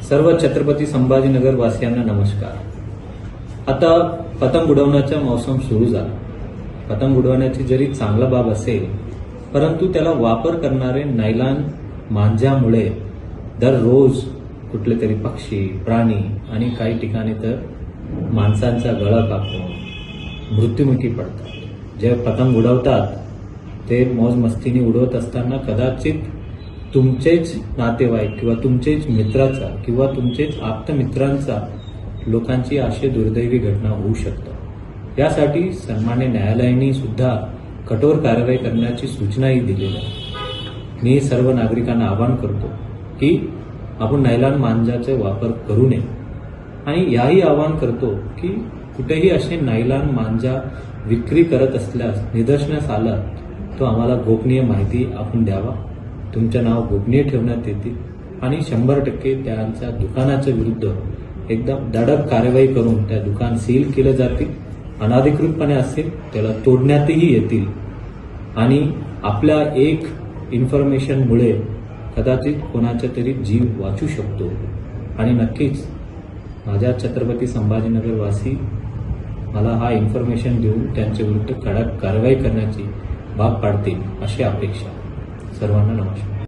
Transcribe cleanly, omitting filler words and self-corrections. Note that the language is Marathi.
सर्व छत्रपती संभाजीनगर वासियांना नमस्कार। आता पतंग उडवण्याचा मौसम सुरू झाला। पतंग उडवण्याची जरी चांगला बाब असेल, परंतु त्याला वापर करणारे नायलॉन मांजामुळे दररोज कुठले तरी पक्षी, प्राणी आणि काही ठिकाणी तर माणसांचा गळा कापून मृत्युमुखी पडतात। जे पतंग उडवतात ते मौज मस्तीने उडवत असताना कदाचित तुमचेच नातेवाईक किंवा तुमचेच मित्राचा किंवा तुमचेच आप्तमित्रांचा लोकांची अशी दुर्दैवी घटना होऊ शकते। यासाठी सन्मान्य न्यायालयाने सुद्धा कठोर कारवाई करण्याची सूचनाही दिलेली आहे। मी सर्व नागरिकांना आवाहन करतो की आपण नायलॉन मांजाचा वापर करू नये आणि याही आवाहन करतो की कुठेही असे नायलॉन मांजा विक्री करत असल्यास निदर्शनास आला तो आम्हाला गोपनीय माहिती आपण द्यावा। तुमचे नाव गोपनीय ठेवण्यात येतील आणि 100% त्यांच्या दुकानाच्या विरुद्ध एकदम धडक कारवाई करून त्या दुकान सील केले जातील। अनाधिकृतपणे असेल त्याला तोडण्यातही येतील आणि आपल्या एक इन्फॉर्मेशनमुळे कदाचित कोणाचा तरी जीव वाचू शकतो आणि नक्कीच माझ्या छत्रपती संभाजीनगर वासी मला हा इन्फॉर्मेशन देऊन त्यांच्या विरुद्ध कडक कारवाई करण्याची भाग पाडतील अशी अपेक्षा। सर्वांना नमस्कार।